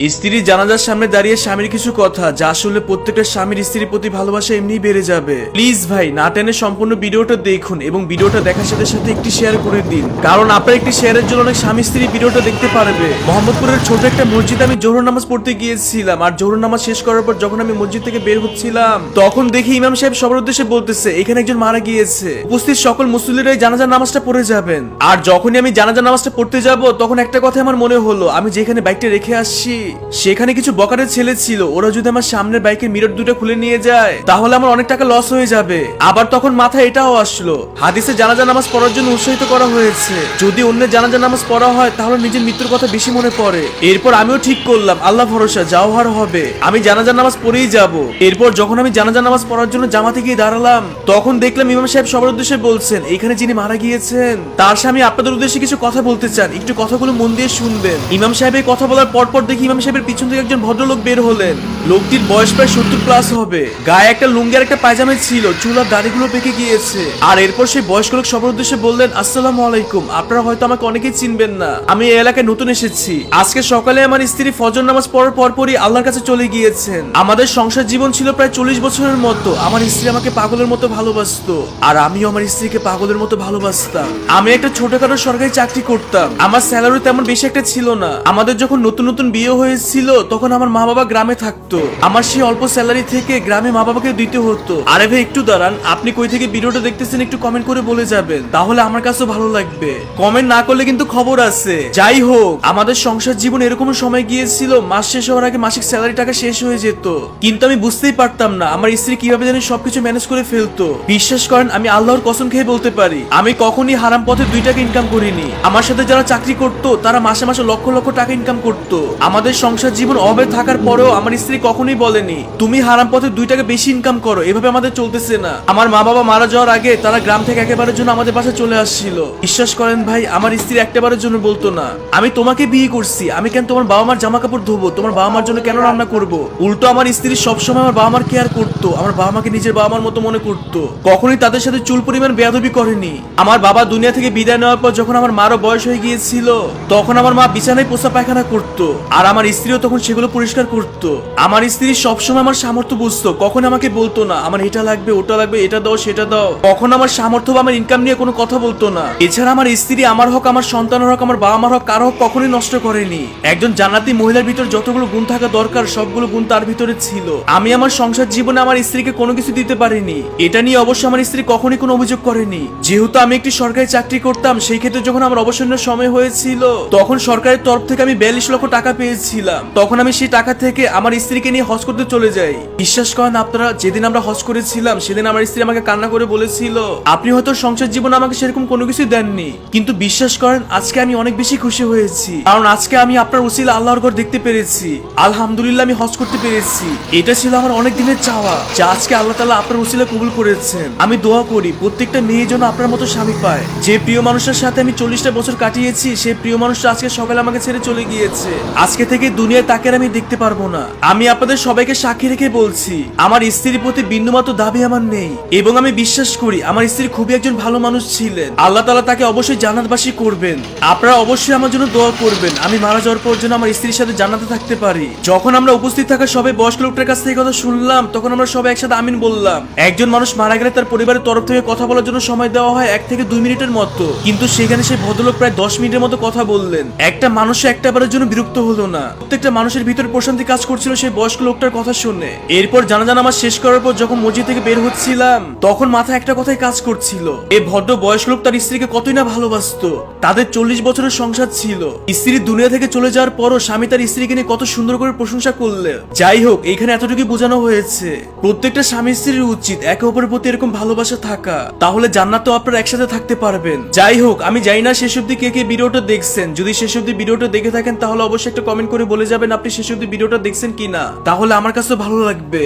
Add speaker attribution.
Speaker 1: স্ত্রী জানাজার সামনে দাঁড়িয়ে স্বামীর কিছু কথা যা আসলে প্রত্যেকটা স্বামীর স্ত্রীর প্রতি ভালোবাসা এমনি বেড়ে যাবে। প্লিজ ভাই না টেনে সম্পূর্ণ ভিডিওটা দেখুন এবং ভিডিওটা দেখার সাথে সাথে একটি শেয়ার করে দিন, কারণ আপনার একটি শেয়ারের জন্য অনেক স্বামী স্ত্রী ভিডিওটা দেখতে পারবে। মোহাম্মদপুরের ছোট একটা মসজিদে আমি জোহর নামাজ পড়তে গিয়েছিলাম, আর জোহর নামাজ শেষ করার পর যখন আমি মসজিদ থেকে বের হচ্ছিলাম তখন দেখি ইমাম সাহেব সবার উদ্দেশ্যে বলতেছে এখানে একজন মারা গিয়েছে, উপস্থিত সকল মুসল্লিরাই জানাজার নামাজটা পড়ে যাবেন। আর যখনই আমি জানাজার নামাজটা পড়তে যাব তখন একটা কথা আমার মনে হলো, আমি যেখানে বাইকটা রেখে আসছি সেখানে কিছু বকারের ছেলে ছিল, ওরা যদি আমার সামনের বাইকের মিরর দুটো খুলে নিয়ে যায় তাহলে আমার অনেক টাকা লস হয়ে যাবে। আবার তখন মাথায় এটাও আসলো, হাদিসে জানাজা নামাজ পড়ার জন্য উৎসাহিত করা হয়েছে, যদি অন্যের জানাজা নামাজ পড়া হয় তাহলে নিজের মৃত্যুর কথা বেশি মনে পড়ে। এরপর আমিও ঠিক করলাম আল্লাহ ভরসা যা হওয়ার হবে, আমি জানাজা নামাজ পড়েই যাব। এরপর যখন আমি জানাজা নামাজ পড়ার জন্য জামাতে গিয়ে দাঁড়ালাম তখন দেখলাম ইমাম সাহেব সবার উদ্দেশ্যে বলছেন এখানে যিনি মারা গিয়েছেন তার স্বামী আপনাদের উদ্দেশ্যে কিছু কথা বলতে চান, একটু কথাগুলো মন দিয়ে শুনবেন। ইমাম সাহেব এই কথা বলার পরপর দেখি ইমাম সাহেবের পিছন থেকে একজন ভদ্রলোক বের হলেন। লোকটির বয়স প্রায় 70+ হবে, গায়ে একটা লুঙ্গি আর একটা পায়জামা ছিল, চুল আর দাড়িগুলো পেকে গিয়েছে। আর এরপর সেই বয়স্ক লোক সবার উদ্দেশ্যে বললেন আসসালামু আলাইকুম, আপনারা হয়তো আমাকে অনেকেই চিনবেন না, আমি এই এলাকায় নতুন এসেছি। আজকে সকালে আমার স্ত্রী ফজর নামাজ পড়ার পরপরই আল্লাহর কাছে চলে গিয়েছেন। আমাদের সংসার জীবন ছিল প্রায় 40 বছরের মতো। আমার স্ত্রী আমাকে পাগলের মতো ভালোবাসতো আর আমিও আমার স্ত্রীকে পাগলের মতো ভালোবাসতাম। আমি একটা ছোটখাটো সরকারি চাকরি করতাম, আমার স্যালারি তেমন বেশি একটা ছিল না। আমাদের যখন নতুন নতুন বিয়ে হয়েছিল তখন আমার মা বাবা গ্রামে থাকতো, আমার সেই অল্প স্যালারি থেকে গ্রামে মা বাবাকে দিতে হতো। আরে ভাই একটু দাঁড়ান, আপনি কই থেকে ভিডিওটা দেখতেছেন একটু কমেন্ট করে বলে যাবেন, তাহলে আমার কাছেও ভালো লাগবে। কমেন্ট না করলে কিন্তু খবর আছে। যাই হোক, আমাদের সংসার জীবন এরকম সময় গিয়েছিল মাস শেষ হওয়ার আগে মাসিক স্যালারি টাকা শেষ হয়ে যেত, কিন্তু আমি বুঝতেই পারতাম না আমার স্ত্রী কিভাবে জানি সবকিছু ম্যানেজ করে ফেলতো। বিশ্বাস করেন আমি আল্লাহর কসম খেয়ে বলতে পারি আমি কখনই হারাম পথে 2 টাকা ইনকাম করিনি। আমার সাথে যারা চাকরি করতো তারা মাসে মাসে লক্ষ লক্ষ টাকা ইনকাম করতো। আমাদের সংসার জীবন অভাবে থাকার পরেও আমার স্ত্রী কখনোই বলেনি তুমি হারাম পথে 2 টাকা বেশি ইনকাম করো, এভাবে আমাদের চলতেছে না। আমার মা বাবা মারা যাওয়ার আগে তারা গ্রাম থেকে একেবারের জন্য আমাদের বাসায় চলে আসছিল। বিশ্বাস করেন ভাই আমার স্ত্রী একবারের জন্য বলতো না আমি তোমাকে বিয়ে করছি, আমি কেন তোমার বাবা মার জামা কাপড় ধোবো, তোমার বাবা মার জন্য কেন রান্না করব। উল্টো আমার স্ত্রী সবসময় আমার বাবা মার কেয়ার করতো, আমার বাবা মাকে নিজের বাবা মার মতো মনে করতো, কখনোই তাদের সাথে চুল পরিমাণ বেয়াদবি করেনি। আমার বাবা দুনিয়া থেকে বিদায় নেওয়ার পর যখন আমার মারও বয়স হয়ে গিয়েছিল তখন আমার মা বিছানায় পোষা পায়খানা করতো আর আমার স্ত্রীও তখন সেগুলো পরিষ্কার করতো। আমার স্ত্রী সবসময় আমার সামর্থ্য বুঝতো, কখন আমাকে বলতো না আমার এটা লাগবে ওটা লাগবে এটা দাও সেটা দাও, কখন আমার সামর্থ্য বা আমার ইনকাম নিয়ে কোনো কথা বলতো না। এছাড়া আমার স্ত্রী আমার হক আমার সন্তানের হক আমার বাবা মার হক কারো হক কখনোই নষ্ট করেনি। একজন জান্নাতি মহিলার ভিতর যতগুলো গুণ থাকা দরকার সবগুলো গুণ তার ভিতরে ছিল। আমি আমার সংসার জীবনে আমার স্ত্রীকে কোনো কিছু দিতে পারিনি, এটা নিয়ে অবশ্য আমার স্ত্রী কখনোই কোনো অভিযোগ করেনি। যেহেতু আমি একটি সরকারি চাকরি করতাম সেই ক্ষেত্রে যখন আমার অবসরের সময় হয়েছিল তখন সরকারের তরফ থেকে আমি 42 লক্ষ টাকা পেয়েছিলাম, তখন আমি সেই টাকা থেকে আমার স্ত্রীকে নিয়ে হজ করতে চলে যাই। বিশ্বাস করেন আপনারা যেদিন আমরা হজ করেছিলাম সেদিন আমার স্ত্রী আমাকে কান্না করে বলেছিল আপনি হয়তো সংসার জীবনে আমাকে সেরকম কোনো কিছু দেননি, কিন্তু বিশ্বাস করেন আজকে আমি অনেক বেশি খুশি হয়েছি, কারণ আজকে আমি আপনার উসিলা আল্লাহর ঘর দেখতে পেরেছি। আলহামদুলিল্লাহ আমি হজ করতে পেরেছি, এটা ছিল আমার অনেক দিনের চাওয়া যা আজকে আল্লাহ তাআলা আপনার উসিলা কবুল করেছেন। আমি দোয়া করি প্রত্যেকটা মেয়ে যেন আপনার মতো স্বামী পায়। যে প্রিয় মানুষের সাথে আমি 40টা বছর কাটিয়েছি সেই প্রিয় মানুষটা আজকে সকালে আমাকে ছেড়ে চলে গিয়েছে, আজকে থেকে দুনিয়ায় তাকে আমি দেখতে পারবো না। আমি আপনাদের সবাইকে সাক্ষী রেখে বলছি আমার স্ত্রীর প্রতি বিন্দুমাত্র দাবি আমার নেই এবং আমি বিশ্বাস করি আমার স্ত্রী খুবই একজন ভালো মানুষ ছিলেন। আল্লাহ তাআলা তাকে অবশ্যই জান্নাতবাসী করবেন। আপনারা অবশ্যই আমার জন্য দোয়া করবেন আমি মারা যাওয়ার পর যেন আমার স্ত্রীর সাথে জান্নাতে থাকতে পারি। যখন আমরা উপস্থিত থাকা সবাই বয়স্ক লোকটার কাছ থেকে কথা শুনলাম তখন আমরা সবাই একসাথে আমিন বললাম। একজন মানুষ মারা গেলে তার পরিবারের তরফ থেকে কথা বলার জন্য সময় দেওয়া হয় 1 থেকে 2 মিনিটের মতো, কিন্তু সেখানে সেই ভদ্রলোক প্রায় 10 মিনিটের মতো কথা বললেন। একটা মানুষ একটাবারের জন্য বিরক্ত হলো না, প্রত্যেকটা মানুষের ভিতরে প্রশান্তি কাজ করছিল সেই বয়স্ক লোকটার কথা শুনে। এরপর জানাজা নামাজ শেষ করার পর যখন মসজিদ থেকে বের হচ্ছিলাম তখন মাথায় একটা কথাই কাজ করছিল, এই ভদ্র বয়স্ক লোক তার স্ত্রীকে কতই না ভালোবাসতো। তাদের 40 বছরের সংসার ছিল, স্ত্রী দুনিয়া থেকে চলে যাওয়ার পরও স্বামী তার স্ত্রীকে নিয়ে কত সুন্দর করে প্রশংসা করলে। যাই হোক এইখানে এতটুকু বোঝানো হয়েছে প্রত্যেকটা স্বামী স্ত্রীর উচিত একে অপরের প্রতি এরকম ভালোবাসা থাকা, তাহলে জান্নাতেও আপনারা একসাথে থাকতে পারবেন। যাই হোক আমি জানি না শেষ অবধি কে কে ভিডিওটা দেখছেন, যদি শেষ অবধি ভিডিওটা দেখে থাকেন তাহলে অবশ্যই একটা কমেন্ট করে বলে যাবেন আপনি শেষ অবধি ভিডিওটা দেখছেন কিনা, তাহলে আমার কাছে ভালো লাগবে।